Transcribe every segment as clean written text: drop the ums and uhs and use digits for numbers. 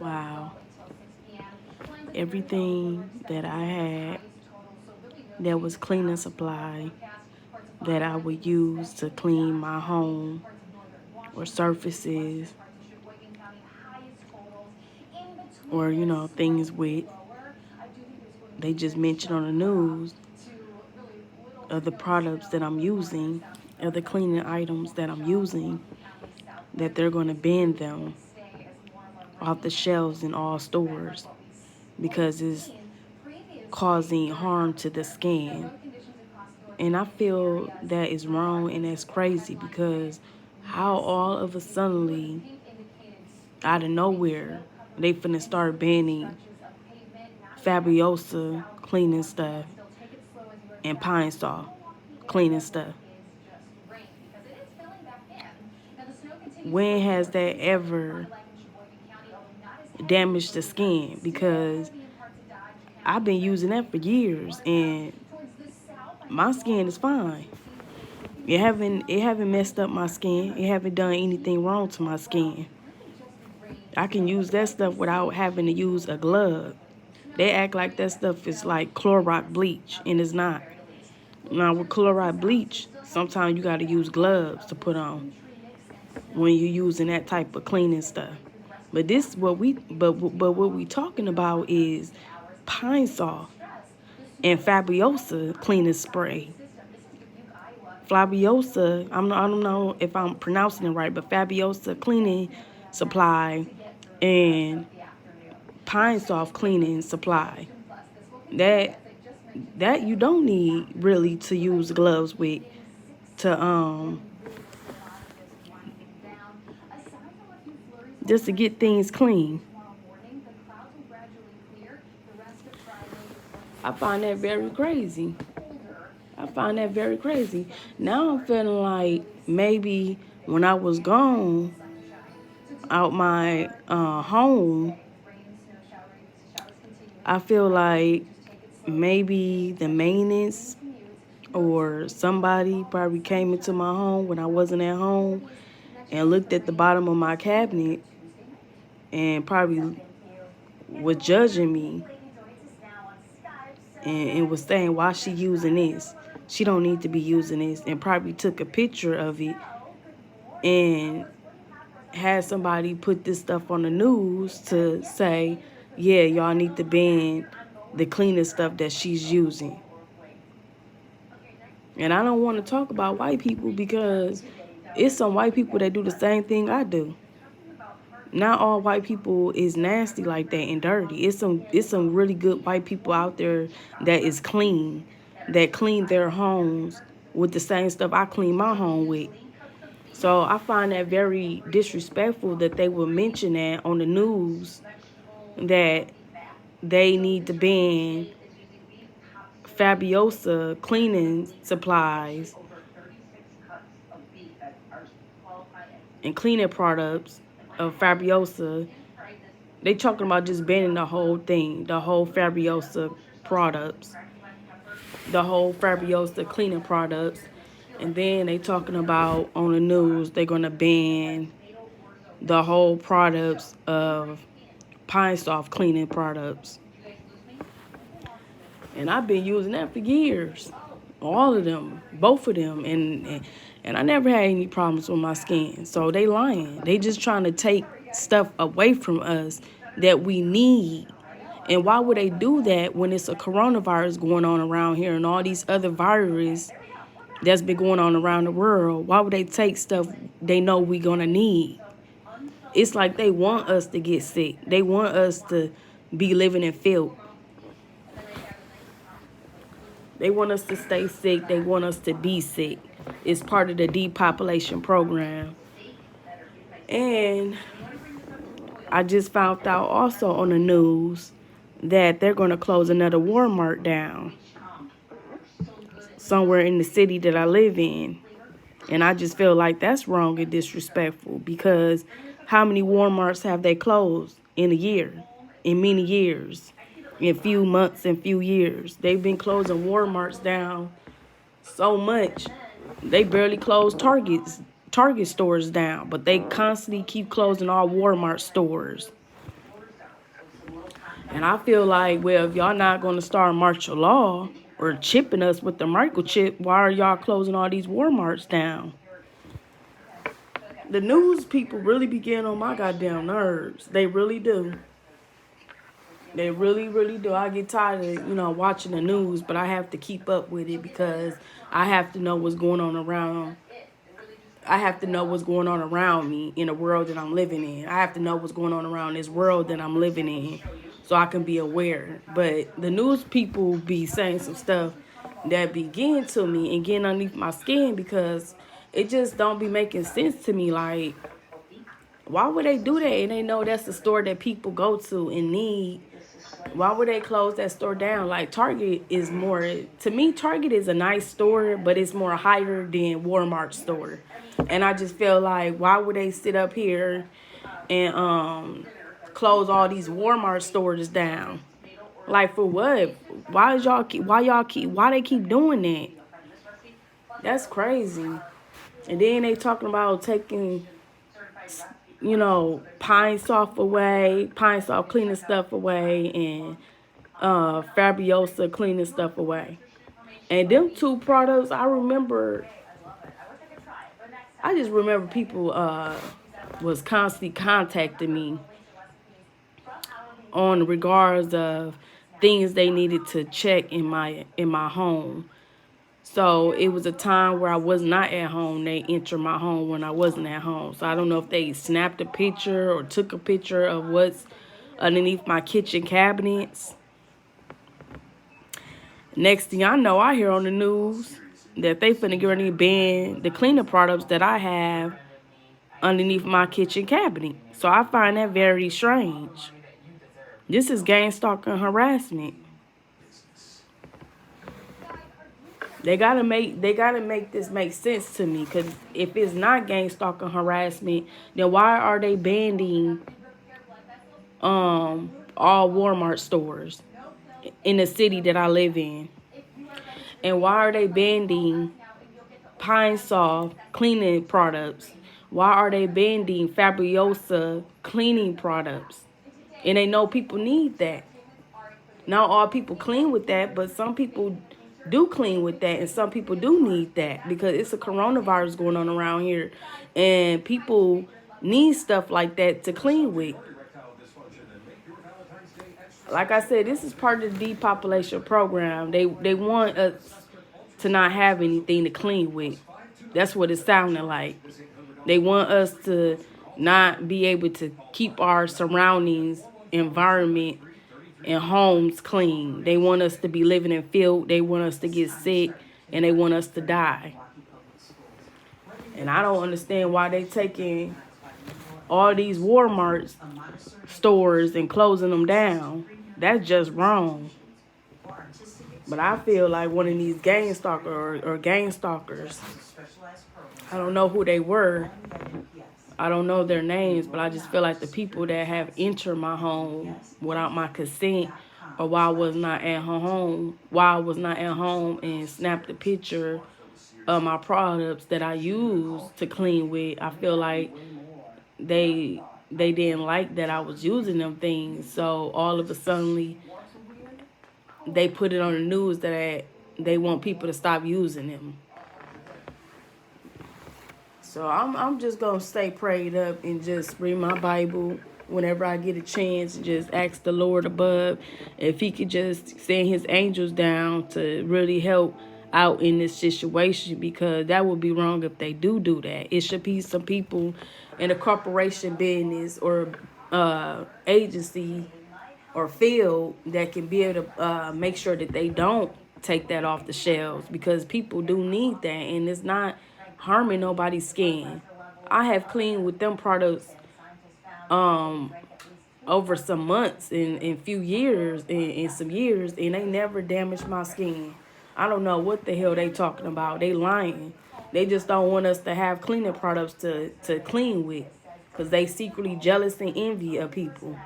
Wow. Everything that I had that was cleaning supply that I would use to clean my home or surfaces or, things with, they just mentioned on the news of the products that I'm using, of the cleaning items that I'm using, that they're going to ban them off the shelves in all stores because it's causing harm to the skin. And I feel that is wrong and that's crazy because how all of a suddenly, out of nowhere, they finna start banning Fabuloso cleaning stuff and Pine Saw cleaning stuff. When has that ever damaged the skin? Because I've been using that for years and my skin is fine. It haven't messed up my skin. It haven't done anything wrong to my skin. I can use that stuff without having to use a glove. They act like that stuff is like Clorox bleach, and it's not. Now with Clorox bleach, sometimes you got to use gloves to put on when you're using that type of cleaning stuff. But what we talking about is Pine Saw and Fabuloso cleaning spray. Fabuloso, I don't know if I'm pronouncing it right, but Fabuloso cleaning supply and Pine Saw cleaning supply. That you don't need really to use gloves with to just to get things clean. I find that very crazy. I find that very crazy. Now I'm feeling like maybe when I was gone out my home, I feel like maybe the maintenance or somebody probably came into my home when I wasn't at home and looked at the bottom of my cabinet and probably was judging me and was saying, why she using this? She don't need to be using this, and probably took a picture of it and had somebody put this stuff on the news to say, yeah, y'all need to ban the cleaning stuff that she's using. And I don't want to talk about white people because it's some white people that do the same thing I do. Not all white people is nasty like that and dirty. It's some really good white people out there that is clean, that clean their homes with the same stuff I clean my home with. So I find that very disrespectful that they would mention that on the news, that they need to ban Fabuloso cleaning supplies and cleaning products of Fabuloso. They talking about just banning the whole thing, the whole Fabuloso products, the whole Fabuloso cleaning products. And then they talking about on the news they're going to ban the whole products of Pine Soft cleaning products. And I've been using that for years. All of them, both of them. And I never had any problems with my skin. So they lying. They just trying to take stuff away from us that we need. And why would they do that when it's a coronavirus going on around here and all these other viruses that's been going on around the world? Why would they take stuff they know we gonna need? It's like they want us to get sick. They want us to be living in filth. They want us to stay sick. They want us to be sick. It's part of the depopulation program. And I just found out also on the news that they're going to close another Walmart down somewhere in the city that I live in. And I just feel like that's wrong and disrespectful because how many Walmarts have they closed in a year, in many years, in few months and few years? They've been closing Walmarts down so much. They barely close Target stores down, but they constantly keep closing all Walmart stores. And I feel like, well, if y'all not going to start martial law or chipping us with the microchip, why are y'all closing all these Walmarts down? The news people really be getting on my goddamn nerves. They really do. They really, really do. I get tired of, watching the news, but I have to keep up with it because I have to know what's going on around. I have to know what's going on around me in the world that I'm living in. I have to know what's going on around this world that I'm living in so I can be aware. But the news people be saying some stuff that be getting to me and getting underneath my skin because it just don't be making sense to me. Like, why would they do that? And they know that's the store that people go to and need. Why would they close that store down? Like, Target is more, to me, Target is a nice store, but it's more higher than Walmart store. And I just feel like, why would they sit up here and close all these Walmart stores down? Like, for what? Why they keep doing that? That's crazy. And then they talking about taking, Pine Soft away, Pine Soft cleaning stuff away, and Fabuloso cleaning stuff away. And them two products, I just remember people was constantly contacting me on regards of things they needed to check in my home. So it was a time where I was not at home. They entered my home when I wasn't at home. So I don't know if they snapped a picture or took a picture of what's underneath my kitchen cabinets. Next thing I know, I hear on the news that they finna get ready to ban the cleaning products that I have underneath my kitchen cabinet. So I find that very strange. This is Gangstalking harassment. They gotta make this make sense to me, because if it's not Gangstalking harassment, then why are they banning all Walmart stores in the city that I live in? And why are they banning Pine Soft cleaning products? Why are they banning Fabuloso cleaning products? And they know people need that. Not all people clean with that, but some people do clean with that, and some people do need that because it's a coronavirus going on around here, and people need stuff like that to clean with. Like I said, this is part of the depopulation program. They want us to not have anything to clean with. That's what it sounded like. They want us to not be able to keep our surroundings, environment, and homes clean. They want us to be living in filth. They want us to get sick, and they want us to die. And I don't understand why they taking all these Walmart stores and closing them down. That's just wrong. But I feel like one of these Gangstalkers or Gangstalkers, I don't know who they were. I don't know their names, but I just feel like the people that have entered my home without my consent, or while I was not at home, and snapped a picture of my products that I use to clean with, I feel like they didn't like that I was using them things. So all of a sudden, they put it on the news that they want people to stop using them. So I'm just going to stay prayed up and just read my Bible whenever I get a chance, and just ask the Lord above if he could just send his angels down to really help out in this situation, because that would be wrong if they do that. It should be some people in a corporation business or agency or field that can be able to make sure that they don't take that off the shelves, because people do need that, and it's not harming nobody's skin. I have cleaned with them products over some months and few years and some years, and they never damaged my skin. I don't know what the hell they talking about. They lying. They just don't want us to have cleaning products to clean with, because they secretly jealous and envy of people.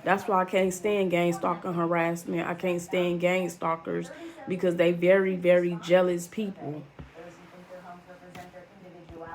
That's why I can't stand Gangstalking harassment. I can't stand Gangstalkers, because they very, very jealous people.